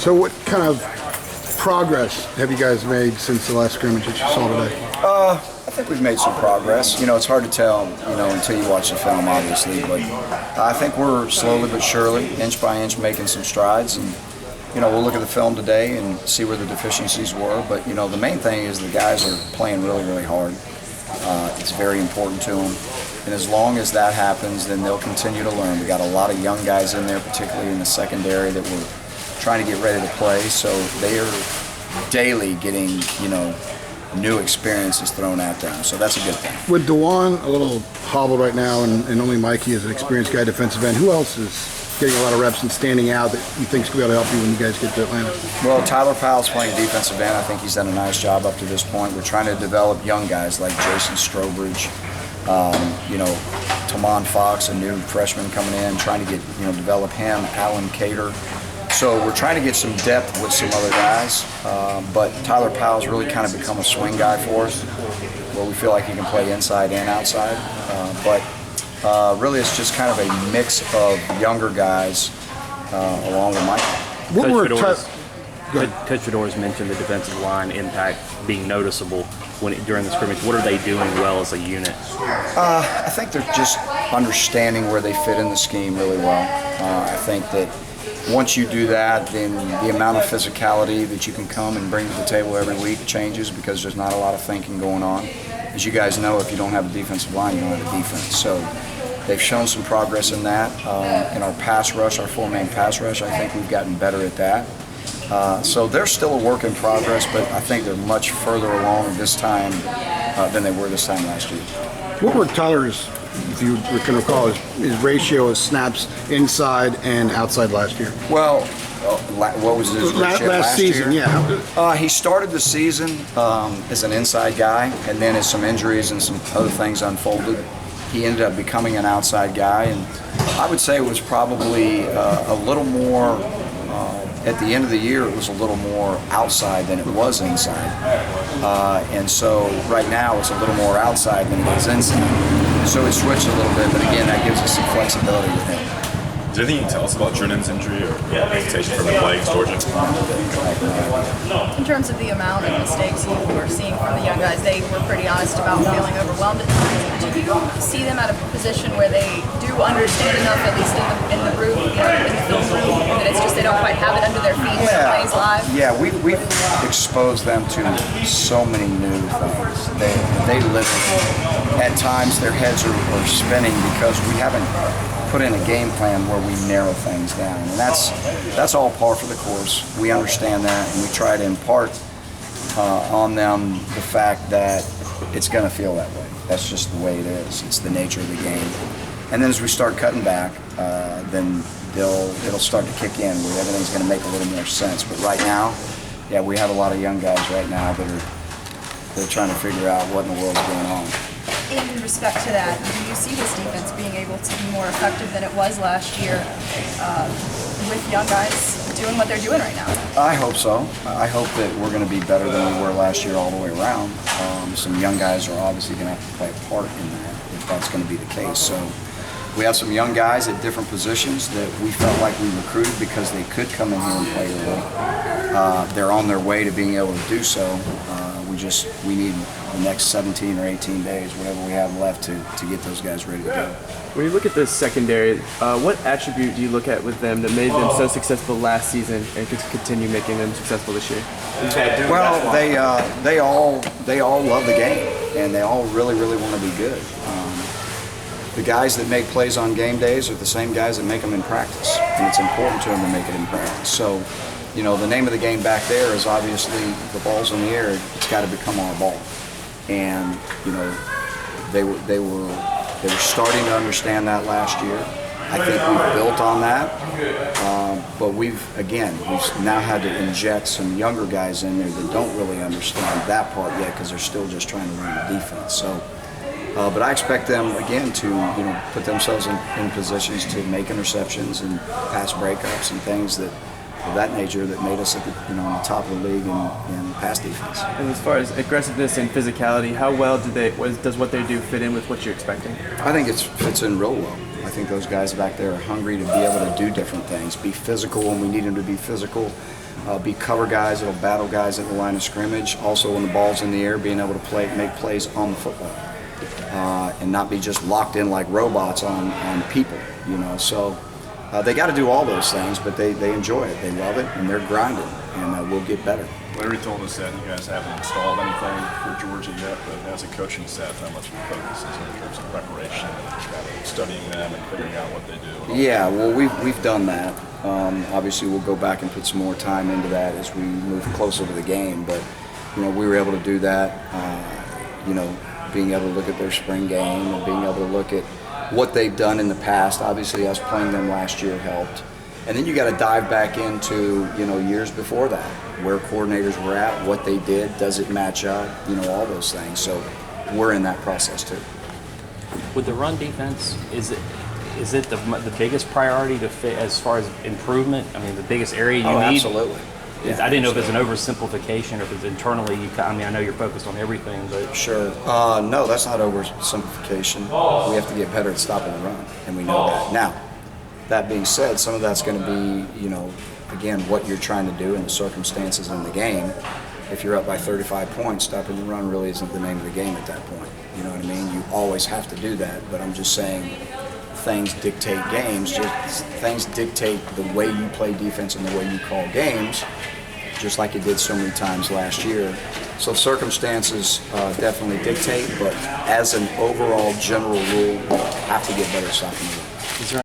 So what kind of progress have you guys made since the last scrimmage that you saw today? I think we've made some progress. It's hard to tell, until you watch the film, obviously. But I think we're slowly but surely, inch by inch, making some strides. And, we'll look at the film today and see where the deficiencies were. But, the main thing is the guys are playing really, really hard. It's very important to them. And as long as that happens, then they'll continue to learn. We got a lot of young guys in there, particularly in the secondary, that we're trying to get ready to play. So they are daily getting, new experiences thrown at them. So that's a good thing. With DeJuan a little hobbled right now, and only Mikey is an experienced guy defensive end, who else is getting a lot of reps and standing out that you think is going to be able to help you when you guys get to Atlanta? Well, Tyler Powell's playing defensive end. I think he's done a nice job up to this point. We're trying to develop young guys like Jason Strobridge, Tamon Fox, a new freshman coming in, trying to get, develop him, Alan Cater. So we're trying to get some depth with some other guys, but Tyler Powell's really kind of become a swing guy for us, where we feel like he can play inside and outside. But really it's just kind of a mix of younger guys along with Mike. Coach Fedora's mentioned the defensive line impact being noticeable during the scrimmage. What are they doing well as a unit? I think they're just understanding where they fit in the scheme really well. I think that once you do that, then the amount of physicality that you can come and bring to the table every week changes, because there's not a lot of thinking going on. As you guys know, if you don't have a defensive line, you don't have a defense. So they've shown some progress in that. In our pass rush, our four-man pass rush, I think we've gotten better at that. So they're still a work in progress, but I think they're much further along this time than they were this time last year. What were Tyler's, if you can recall, his ratio of snaps inside and outside last year? Well, what was his ratio last season? Year? Yeah. He started the season as an inside guy, and then as some injuries and some other things unfolded, he ended up becoming an outside guy. And I would say it was probably a little more, at the end of the year, it was a little more outside than it was inside. And so right now it's a little more outside than it is inside. So it switched a little bit, but again, that gives us some flexibility with him. Is there anything you can tell us about Jernan's injury or hesitation from him playing Georgia? In terms of the amount of mistakes you were seeing from the young guys, they were pretty honest about feeling overwhelmed at times. Do you see them at a position where they do understand enough, at least in the room, in the film room, that it's just they don't quite have it under their feet when it plays live? Yeah, we've exposed them to so many new things. They literally, at times their heads are spinning because we haven't put in a game plan where we narrow things down, and that's all par for the course. We understand that, and we try to impart on them the fact that it's going to feel that way. That's just the way it is. It's the nature of the game. And then as we start cutting back, then it'll start to kick in where everything's going to make a little more sense. But right now, yeah, we have a lot of young guys right now that are trying to figure out what in the world is going on. In respect to that, do you see this defense being able to be more effective than it was last year with young guys doing what they're doing right now? I hope so. I hope that we're going to be better than we were last year all the way around. Some young guys are obviously going to have to play a part in that if that's going to be the case. So we have some young guys at different positions that we felt like we recruited because they could come in here and play early. They're on their way to being able to do so. We need the next 17 or 18 days, whatever we have left, to get those guys ready to go. When you look at this secondary, what attribute do you look at with them that made them so successful last season and could continue making them successful this year? Well, they all love the game, and they all really, really want to be good. The guys that make plays on game days are the same guys that make them in practice, and it's important to them to make it in practice. So, the name of the game back there is obviously the ball's in the air. It's got to become our ball, and they were starting to understand that last year. I think we've built on that, but we've now had to inject some younger guys in there that don't really understand that part yet because they're still just trying to learn the defense. So, but I expect them again to put themselves in positions to make interceptions and pass breakups and things of that nature that made us at on the top of the league in pass defense. And as far as aggressiveness and physicality, how well does what they do fit in with what you're expecting? I think it fits in real well. I think those guys back there are hungry to be able to do different things, be physical when we need them to be physical, be cover guys that'll battle guys at the line of scrimmage. Also, when the ball's in the air, being able to make plays on the football, and not be just locked in like robots on people. So they got to do all those things, but they enjoy it, they love it, and they're grinding, and we'll get better. Larry told us that you guys haven't installed anything for Georgia yet, but as a coaching staff, how much of your focus is in terms of preparation and kind of studying them and figuring out what they do? Yeah, well, we've done that. Obviously, we'll go back and put some more time into that as we move closer to the game. But we were able to do that. Being able to look at their spring game and being able to look at what they've done in the past. Obviously, us playing them last year helped. And then you got to dive back into years before that, where coordinators were at, what they did, does it match up, all those things. So we're in that process too. With the run defense, is it the biggest priority to fit as far as improvement? I mean, the biggest area you need. Absolutely. I didn't know if it's an oversimplification or if it's internally. I know you're focused on everything, but Sure. No, that's not oversimplification. We have to get better at stopping the run, and we know that. Now, that being said, some of that's going to be, again, what you're trying to do and the circumstances in the game. If you're up by 35 points, stopping the run really isn't the name of the game at that point. You know what I mean? You always have to do that, but I'm just saying things dictate games. Things dictate the way you play defense and the way you call games, just like it did so many times last year. So circumstances definitely dictate, but as an overall general rule, we have to get better at stopping the run. is there